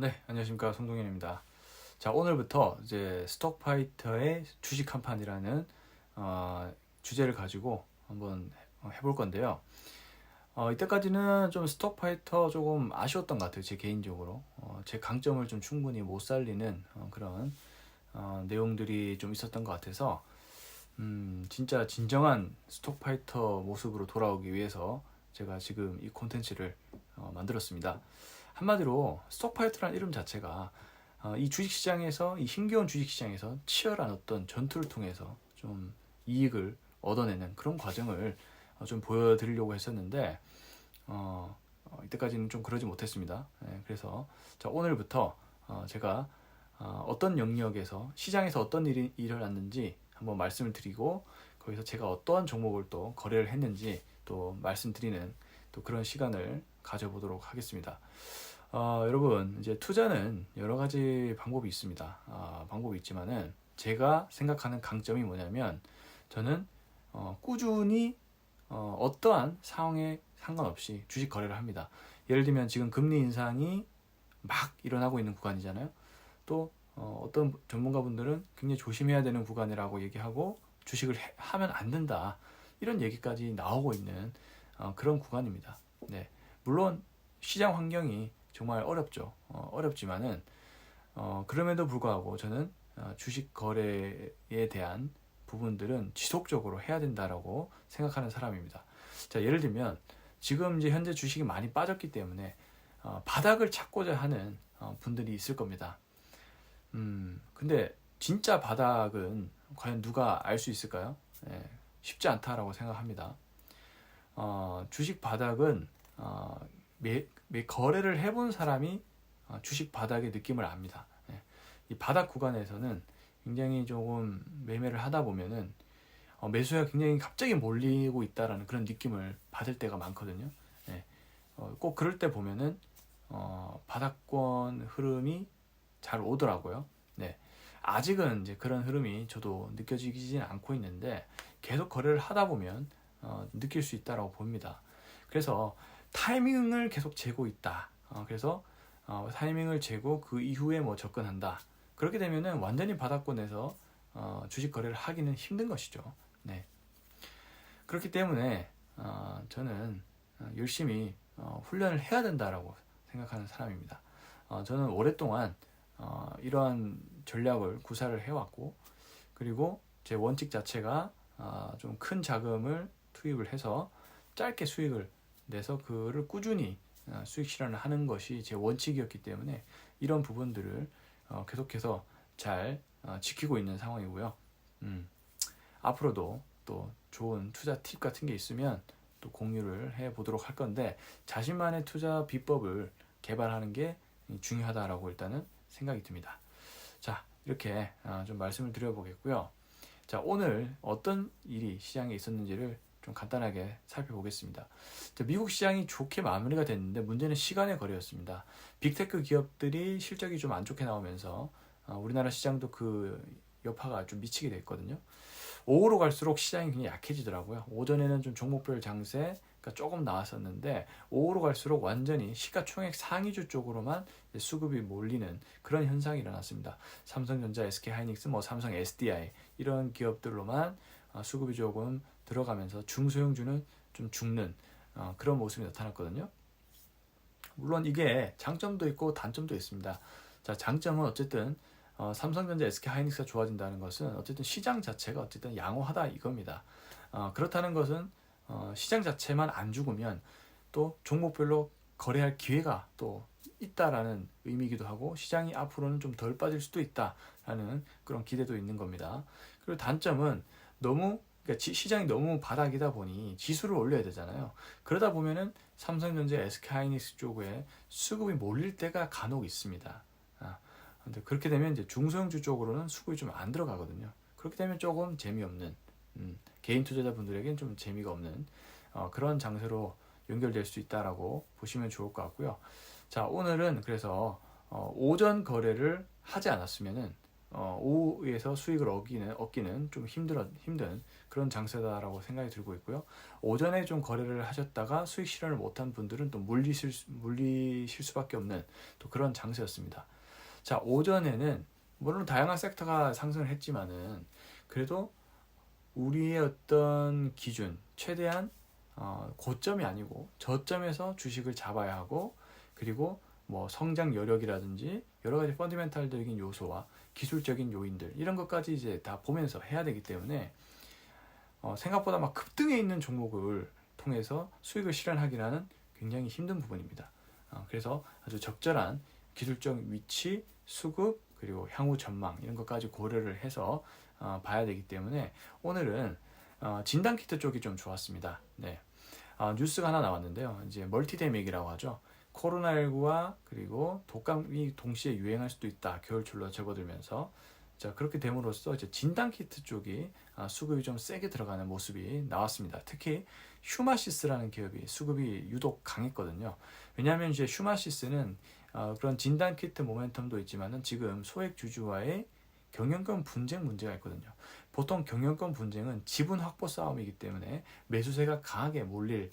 네, 안녕하십니까. 송동현입니다. 자, 오늘부터 이제 스톡파이터의 주식 한 판이라는 주제를 가지고 한번 해볼 건데요. 이때까지는 좀 스톡파이터 조금 아쉬웠던 것 같아요. 제 개인적으로. 제 강점을 좀 충분히 못 살리는 그런 내용들이 좀 있었던 것 같아서 진짜 진정한 스톡파이터 모습으로 돌아오기 위해서 제가 지금 이 콘텐츠를 만들었습니다. 한마디로 스톡파이터라는 이름 자체가 이 주식시장에서 이 힘겨운 주식시장에서 치열한 어떤 전투를 통해서 좀 이익을 얻어내는 그런 과정을 좀 보여드리려고 했었는데 이때까지는 좀 그러지 못했습니다. 그래서 자, 오늘부터 제가 어떤 영역에서 시장에서 어떤 일이 일어났는지 한번 말씀을 드리고 거기서 제가 어떠한 종목을 또 거래를 했는지 또 말씀드리는 또 그런 시간을 가져보도록 하겠습니다. 여러분 이제 투자는 여러 가지 방법이 있습니다. 방법이 있지만은 제가 생각하는 강점이 뭐냐면 저는 꾸준히 어떠한 상황에 상관없이 주식 거래를 합니다. 예를 들면 지금 금리 인상이 막 일어나고 있는 구간이잖아요. 또 어떤 전문가분들은 굉장히 조심해야 되는 구간이라고 얘기하고 주식을 하면 안 된다 이런 얘기까지 나오고 있는 그런 구간입니다. 네, 물론 시장 환경이 정말 어렵죠. 어렵지만은 그럼에도 불구하고 저는 주식 거래에 대한 부분들은 지속적으로 해야 된다라고 생각하는 사람입니다. 자, 예를 들면 지금 이제 현재 주식이 많이 빠졌기 때문에 바닥을 찾고자 하는 분들이 있을 겁니다. 근데 진짜 바닥은 과연 누가 알 수 있을까요? 쉽지 않다라고 생각합니다. 주식 바닥은 매 거래를 해본 사람이 주식 바닥의 느낌을 압니다. 이 바닥 구간에서는 굉장히 조금 매매를 하다 보면은 매수가 굉장히 갑자기 몰리고 있다라는 그런 느낌을 받을 때가 많거든요. 꼭 그럴 때 보면은 바닥권 흐름이 잘 오더라고요. 네. 아직은 이제 그런 흐름이 저도 느껴지지는 않고 있는데 계속 거래를 하다 보면 느낄 수 있다라고 봅니다. 그래서 타이밍을 계속 재고 있다. 그래서 타이밍을 재고 그 이후에 뭐 접근한다. 그렇게 되면은 완전히 바닥권에서 주식 거래를 하기는 힘든 것이죠. 네. 그렇기 때문에 저는 열심히 훈련을 해야 된다라고 생각하는 사람입니다. 저는 오랫동안 이러한 전략을 구사를 해왔고 그리고 제 원칙 자체가 좀 큰 자금을 투입을 해서 짧게 수익을 내서 그를 꾸준히 수익 실현을 하는 것이 제 원칙이었기 때문에 이런 부분들을 계속해서 잘 지키고 있는 상황이고요. 앞으로도 또 좋은 투자 팁 같은 게 있으면 또 공유를 해 보도록 할 건데 자신만의 투자 비법을 개발하는 게 중요하다라고 일단은 생각이 듭니다. 자, 이렇게 좀 말씀을 드려보겠고요. 자, 오늘 어떤 일이 시장에 있었는지를 좀 간단하게 살펴보겠습니다. 자, 미국 시장이 좋게 마무리가 됐는데 문제는 시간의 거래였습니다. 빅테크 기업들이 실적이 좀 안 좋게 나오면서 우리나라 시장도 그 여파가 좀 미치게 됐거든요. 오후로 갈수록 시장이 굉장히 약해지더라고요. 오전에는 좀 종목별 장세가 조금 나왔었는데 오후로 갈수록 완전히 시가총액 상위주 쪽으로만 수급이 몰리는 그런 현상이 일어났습니다. 삼성전자, SK하이닉스, 뭐 삼성 SDI 이런 기업들로만 수급이 조금 들어가면서 중소형주는 좀 죽는 그런 모습이 나타났거든요. 물론 이게 장점도 있고 단점도 있습니다. 자, 장점은 어쨌든 삼성전자, SK하이닉스가 좋아진다는 것은 어쨌든 시장 자체가 어쨌든 양호하다 이겁니다. 그렇다는 것은 시장 자체만 안 죽으면 또 종목별로 거래할 기회가 또 있다라는 의미이기도 하고 시장이 앞으로는 좀 덜 빠질 수도 있다라는 그런 기대도 있는 겁니다. 그리고 단점은 너무 그러니까 시장이 너무 바닥이다 보니 지수를 올려야 되잖아요. 그러다 보면은 삼성전자, SK하이닉스 쪽에 수급이 몰릴 때가 간혹 있습니다. 근데 그렇게 되면 이제 중소형주 쪽으로는 수급이 좀 안 들어가거든요. 그렇게 되면 조금 재미없는 개인 투자자분들에겐 좀 재미가 없는 그런 장세로 연결될 수 있다라고 보시면 좋을 것 같고요. 자, 오늘은 그래서 오전 거래를 하지 않았으면은 오후에서 수익을 얻기는 좀 힘든 그런 장세다라고 생각이 들고 있고요. 오전에 좀 거래를 하셨다가 수익 실현을 못한 분들은 또 물리실 수밖에 없는 또 그런 장세였습니다. 자, 오전에는 물론 다양한 섹터가 상승을 했지만은 그래도 우리의 어떤 기준, 최대한 고점이 아니고 저점에서 주식을 잡아야 하고, 그리고 뭐 성장 여력이라든지 여러 가지 펀더멘탈적인 요소와 기술적인 요인들 이런 것까지 이제 다 보면서 해야 되기 때문에 생각보다 막 급등해 있는 종목을 통해서 수익을 실현하기는 굉장히 힘든 부분입니다. 그래서 아주 적절한 기술적 위치, 수급, 그리고 향후 전망 이런 것까지 고려를 해서 봐야 되기 때문에 오늘은 진단키트 쪽이 좀 좋았습니다. 네. 뉴스가 하나 나왔는데요. 이제 멀티데믹이라고 하죠. 코로나19와 그리고 독감이 동시에 유행할 수도 있다. 겨울철로 접어들면서. 자, 그렇게 됨으로써 이제 진단키트 쪽이 수급이 좀 세게 들어가는 모습이 나왔습니다. 특히 휴마시스라는 기업이 수급이 유독 강했거든요. 왜냐하면 이제 휴마시스는 그런 진단키트 모멘텀도 있지만은 지금 소액 주주와의 경영권 분쟁 문제가 있거든요. 보통 경영권 분쟁은 지분 확보 싸움이기 때문에 매수세가 강하게 몰릴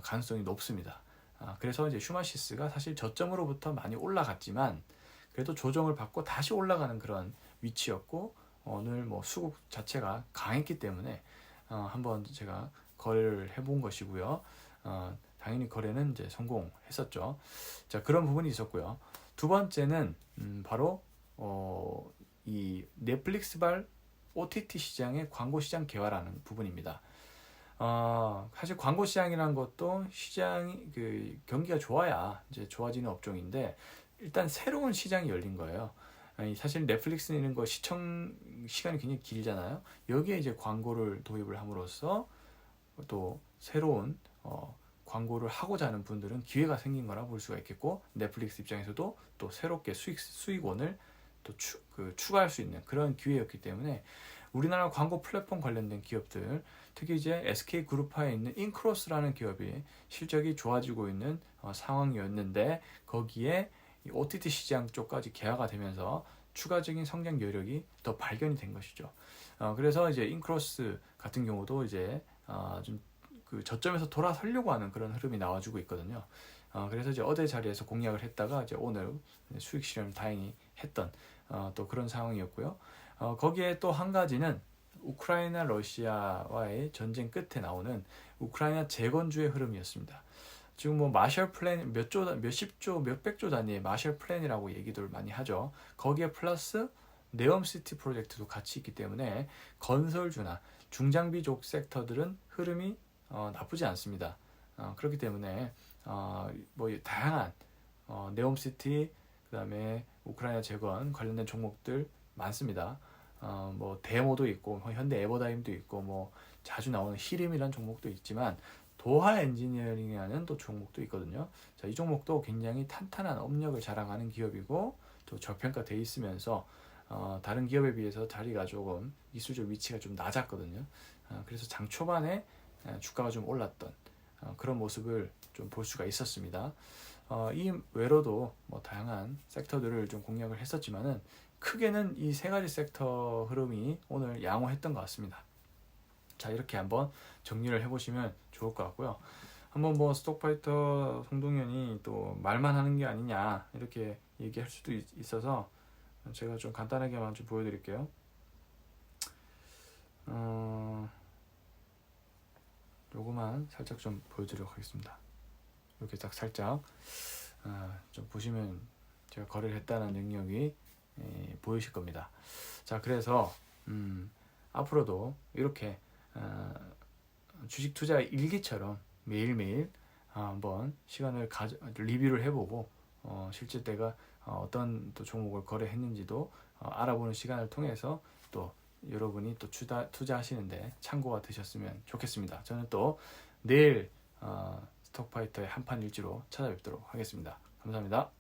가능성이 높습니다. 그래서 이제 휴마시스가 사실 저점으로부터 많이 올라갔지만 그래도 조정을 받고 다시 올라가는 그런 위치였고, 오늘 뭐 수급 자체가 강했기 때문에 한번 제가 거래를 해본 것이고요. 당연히 거래는 이제 성공했었죠. 자, 그런 부분이 있었고요. 두 번째는 바로 이 넷플릭스발 OTT 시장의 광고 시장 개화라는 부분입니다. 사실 광고 시장이라는 것도 시장이 경기가 좋아야 이제 좋아지는 업종인데, 일단 새로운 시장이 열린 거예요. 사실 넷플릭스 이런 거 시청 시간이 굉장히 길잖아요. 여기에 이제 광고를 도입을 함으로써 또 새로운 광고를 하고자 하는 분들은 기회가 생긴 거라 볼 수가 있겠고, 넷플릭스 입장에서도 또 새롭게 수익원을 또 추가할 수 있는 그런 기회였기 때문에 우리나라 광고 플랫폼 관련된 기업들, 특히 이제 SK그룹화에 있는 인크로스라는 기업이 실적이 좋아지고 있는 상황이었는데, 거기에 OTT 시장 쪽까지 개화가 되면서 추가적인 성장 여력이 더 발견이 된 것이죠. 그래서 이제 인크로스 같은 경우도 이제 좀 그 저점에서 돌아서려고 하는 그런 흐름이 나와주고 있거든요. 그래서 이제 어제 자리에서 공략을 했다가 이제 오늘 수익 실현을 다행히 했던 또 그런 상황이었고요. 거기에 또 한 가지는 우크라이나 러시아와의 전쟁 끝에 나오는 우크라이나 재건주의 흐름이었습니다. 지금 뭐 마셜 플랜 몇십조, 몇백조 단위의 마셜 플랜이라고 얘기들 많이 하죠. 거기에 플러스 네옴시티 프로젝트도 같이 있기 때문에 건설주나 중장비족 섹터들은 흐름이 나쁘지 않습니다. 그렇기 때문에 뭐 다양한 네옴시티, 그다음에 우크라이나 재건 관련된 종목들 많습니다. 뭐 데모도 있고 현대 에버다임도 있고 뭐 자주 나오는 히림이라는 종목도 있지만 도하 엔지니어링이라는 또 종목도 있거든요. 자, 이 종목도 굉장히 탄탄한 업력을 자랑하는 기업이고 또 저평가돼 있으면서 다른 기업에 비해서 자리가 조금 기술적 위치가 좀 낮았거든요. 그래서 장 초반에 주가가 좀 올랐던 그런 모습을 좀 볼 수가 있었습니다. 이 외로도 뭐 다양한 섹터들을 좀 공략을 했었지만은 크게는 이 세 가지 섹터 흐름이 오늘 양호했던 것 같습니다. 자, 이렇게 한번 정리를 해보시면 좋을 것 같고요. 한번 뭐 스톡파이터 송동현이 또 말만 하는 게 아니냐 이렇게 얘기할 수도 있어서 제가 좀 간단하게만 좀 보여드릴게요. 요거만 살짝 좀 보여드리도록 하겠습니다. 이렇게 딱 살짝 좀 보시면 제가 거래를 했다는 능력이 보이실 겁니다. 자, 그래서 앞으로도 이렇게 주식 투자 일기처럼 매일매일 한번 시간을 리뷰를 해보고 실제 때가 어떤 또 종목을 거래했는지도 알아보는 시간을 통해서 또 여러분이 또 투자하시는데 참고가 되셨으면 좋겠습니다. 저는 또 내일 스톡파이터의 한판 일지로 찾아뵙도록 하겠습니다. 감사합니다.